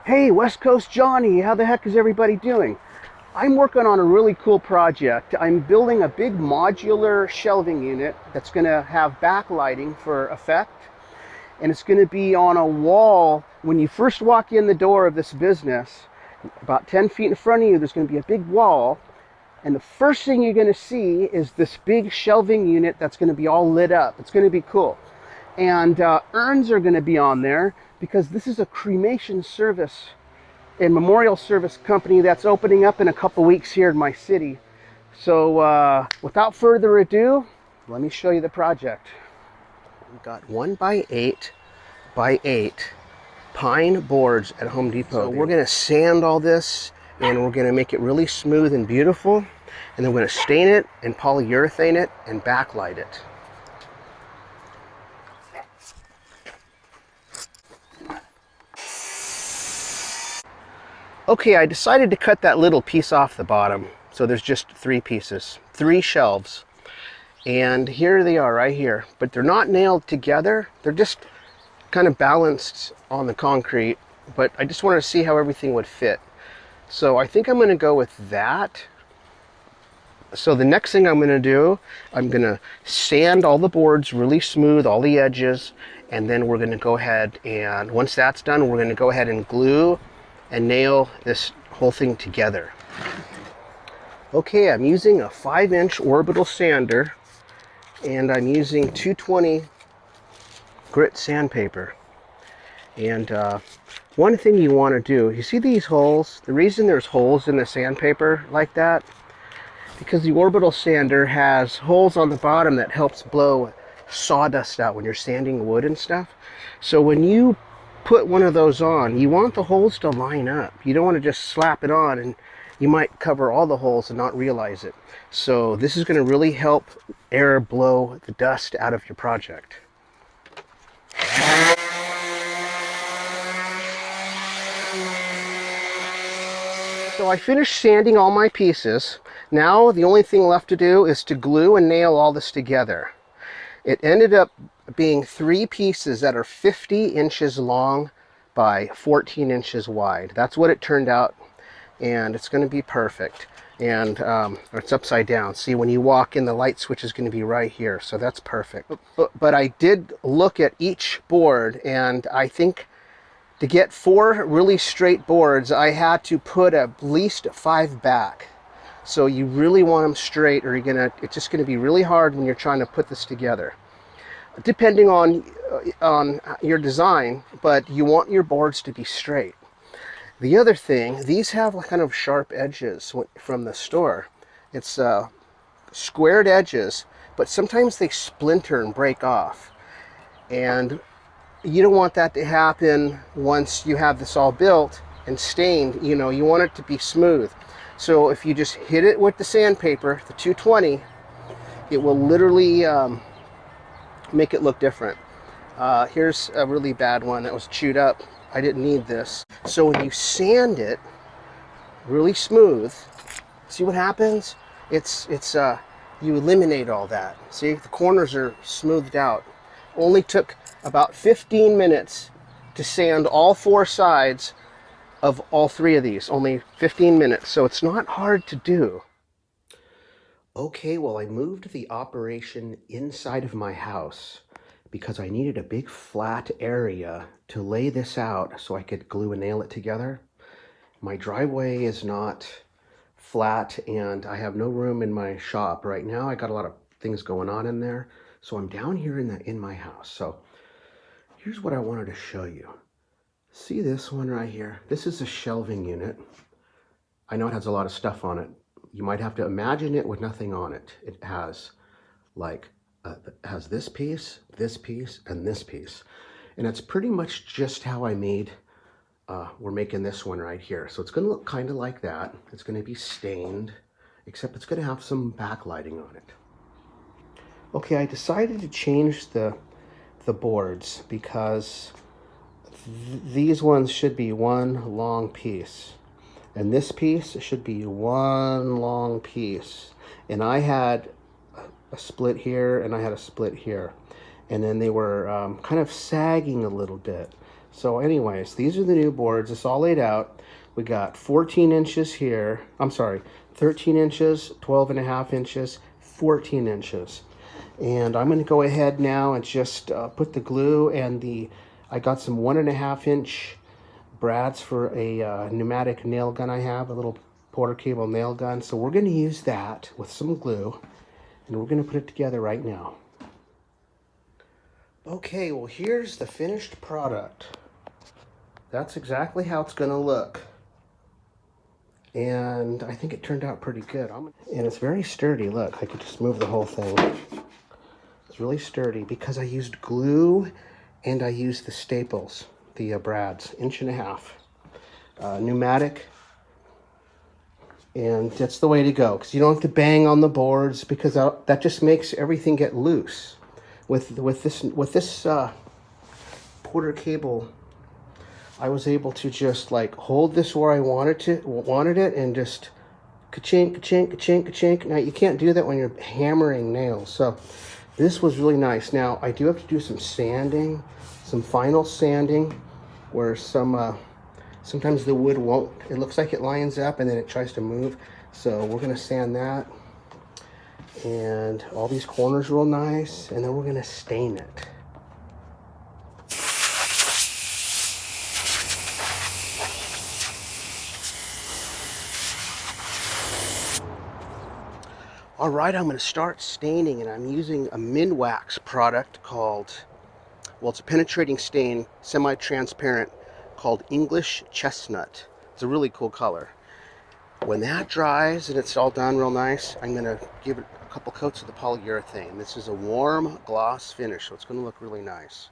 Hey, Westcoast Johnny, how the heck is everybody doing? I'm working on a really cool project. I'm building a big modular shelving unit that's going to have backlighting for effect, and it's going to be on a wall. When you first walk in the door of this business, about 10 feet in front of you, there's going to be a big wall, and the first thing you're going to see is this big shelving unit that's going to be all lit up. It's going to be cool. And urns are going to be on there because this is a cremation service and memorial service company that's opening up in a couple weeks here in my city. So without further ado, let me show you the project. We've got 1x8x8 pine boards at Home Depot. So we're going to sand all this and we're going to make it really smooth and beautiful, and then we're going to stain it and polyurethane it and backlight it. Okay, I decided to cut that little piece off the bottom. So there's just 3 pieces, 3 shelves. And here they are right here. But they're not nailed together. They're just kind of balanced on the concrete. But I just wanted to see how everything would fit. So I think I'm going to go with that. So the next thing I'm going to do, I'm going to sand all the boards really smooth, all the edges. And then we're going to go ahead and once that's done, we're going to go ahead and glue and nail this whole thing together. Okay, I'm using a 5-inch orbital sander, and I'm using 220 grit sandpaper. And one thing you want to do, you see these holes? The reason there's holes in the sandpaper like that, because the orbital sander has holes on the bottom that helps blow sawdust out when you're sanding wood and stuff. So when you put one of those on, you want the holes to line up. You don't want to just slap it on and you might cover all the holes and not realize it. So this is going to really help air blow the dust out of your project. So I finished sanding all my pieces. Now the only thing left to do is to glue and nail all this together. It ended up being 3 pieces that are 50 inches long by 14 inches wide. That's what it turned out, and it's going to be perfect. And it's upside down. See, when you walk in, the light switch is going to be right here, so that's perfect. But I did look at each board, and I think to get 4 really straight boards, I had to put at least 5 back. So you really want them straight, or it's just going to be really hard when you're trying to put this together, depending on your design, but you want your boards to be straight. The other thing, these have kind of sharp edges from the store. It's squared edges, but sometimes they splinter and break off. And you don't want that to happen once you have this all built and stained. You know, you want it to be smooth. So if you just hit it with the sandpaper, the 220, it will literally make it look different. Here's a really bad one that was chewed up. I didn't need this. So when you sand it really smooth, see what happens? You eliminate all that. See, the corners are smoothed out. Only took about 15 minutes to sand all 4 sides of all 3 of these. Only 15 minutes, so it's not hard to do. Okay, well, I moved the operation inside of my house because I needed a big flat area to lay this out so I could glue and nail it together. My driveway is not flat and I have no room in my shop right now. I got a lot of things going on in there. So I'm down here in my house. So here's what I wanted to show you. See this one right here? This is a shelving unit. I know it has a lot of stuff on it. You might have to imagine it with nothing on it. It has this piece, and this piece. And it's pretty much just how I made, we're making this one right here. So it's gonna look kind of like that. It's gonna be stained, except it's gonna have some backlighting on it. Okay, I decided to change the boards because these ones should be one long piece. And this piece should be one long piece. And I had a split here and I had a split here. And then they were kind of sagging a little bit. So anyways, these are the new boards. It's all laid out. We got 14 inches here. I'm sorry, 13 inches, 12.5 inches, 14 inches. And I'm going to go ahead now and just put the glue and I got some 1.5 inch brads for a pneumatic nail gun I have, a little Porter cable nail gun. So we're going to use that with some glue, and we're going to put it together right now. Okay, well here's the finished product. That's exactly how it's going to look. And I think it turned out pretty good. And it's very sturdy. Look, I could just move the whole thing. It's really sturdy because I used glue and I used the staples, the brads, 1.5 inch, pneumatic. And that's the way to go, because you don't have to bang on the boards, because that just makes everything get loose. With this Porter cable, I was able to just like hold this where I wanted it, and just ka-chink, ka-chink, ka-chink, ka-chink. Now you can't do that when you're hammering nails. So this was really nice. Now I do have to do some sanding, some final sanding, where sometimes the wood won't, it looks like it lines up and then it tries to move. So we're gonna sand that. And all these corners real nice. And then we're gonna stain it. All right, I'm gonna start staining, and I'm using a Minwax product called, well, it's a penetrating stain, semi-transparent, called English Chestnut. It's a really cool color. When that dries and it's all done real nice, I'm going to give it a couple coats of the polyurethane. This is a warm gloss finish, so it's going to look really nice.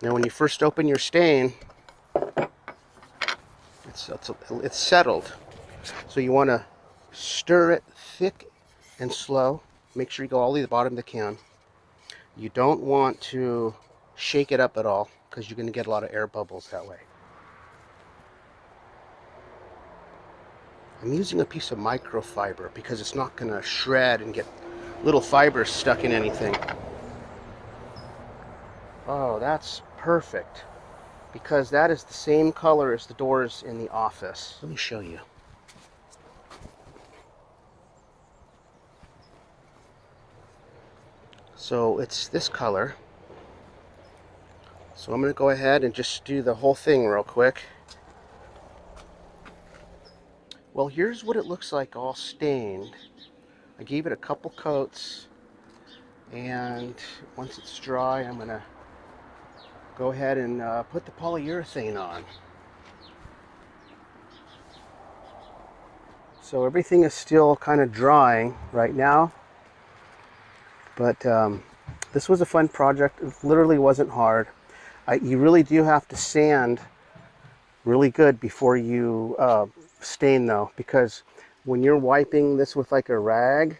Now when you first open your stain, it's settled. So you want to stir it thick and slow. Make sure you go all the way to the bottom of the can. You don't want to shake it up at all, because you're going to get a lot of air bubbles that way. I'm using a piece of microfiber because it's not going to shred and get little fibers stuck in anything. Oh, that's perfect, because that is the same color as the doors in the office. Let me show you. So it's this color. So I'm going to go ahead and just do the whole thing real quick. Well, here's what it looks like all stained. I gave it a couple coats, and once it's dry, I'm going to go ahead and put the polyurethane on. So everything is still kind of drying right now, but this was a fun project. It literally wasn't hard. You really do have to sand really good before you stain, though, because when you're wiping this with like a rag,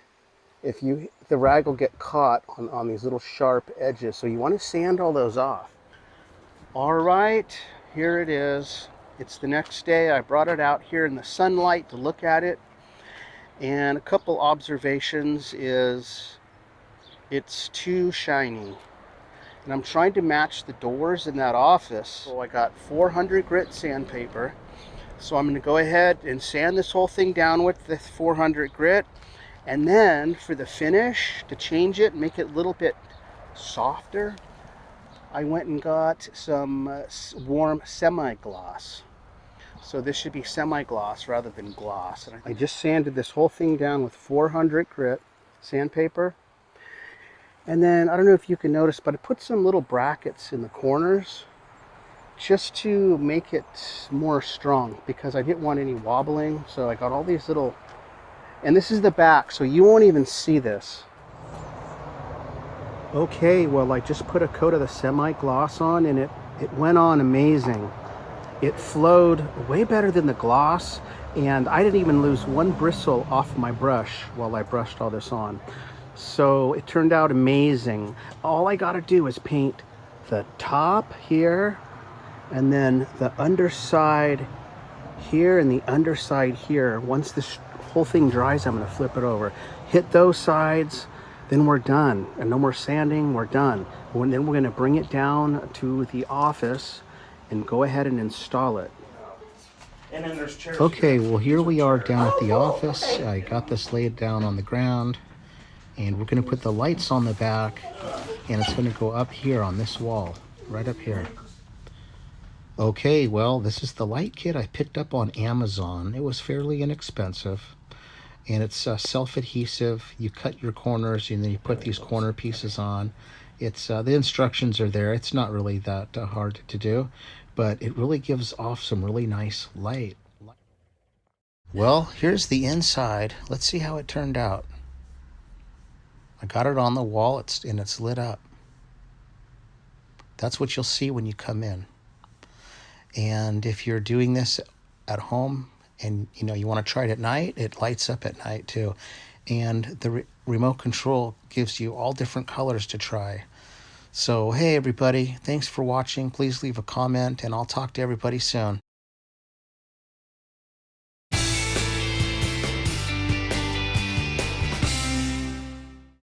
the rag will get caught on these little sharp edges. So you want to sand all those off. All right, here it is. It's the next day. I brought it out here in the sunlight to look at it. And a couple observations is it's too shiny. And I'm trying to match the doors in that office. So I got 400 grit sandpaper. So I'm going to go ahead and sand this whole thing down with the 400 grit. And then for the finish, to change it, make it a little bit softer, I went and got some warm semi-gloss. So this should be semi-gloss rather than gloss. And I just sanded this whole thing down with 400 grit sandpaper. And then, I don't know if you can notice, but I put some little brackets in the corners just to make it more strong, because I didn't want any wobbling. So I got all these little, and this is the back, so you won't even see this. Okay, well, I just put a coat of the semi-gloss on, and it went on amazing. It flowed way better than the gloss, and I didn't even lose one bristle off my brush while I brushed all this on. So it turned out amazing. All I got to do is paint the top here, and then the underside here and the underside here. Once this whole thing dries, I'm going to flip it over. Hit those sides, then we're done. And no more sanding, we're done. And then we're going to bring it down to the office and go ahead and install it. And then there's chairs. Okay, well here we are down at the office. I got this laid down on the ground, and we're going to put the lights on the back, and it's going to go up here on this wall, right up here. Okay, well, this is the light kit I picked up on Amazon. It was fairly inexpensive, and it's self-adhesive. You cut your corners, and then you put these corner pieces on. It's the instructions are there. It's not really that hard to do, but it really gives off some really nice light. Well, here's the inside. Let's see how it turned out. I got it on the wall, and it's lit up. That's what you'll see when you come in. And if you're doing this at home and you want to try it at night, it lights up at night too. And the remote control gives you all different colors to try. So hey everybody, thanks for watching. Please leave a comment, and I'll talk to everybody soon.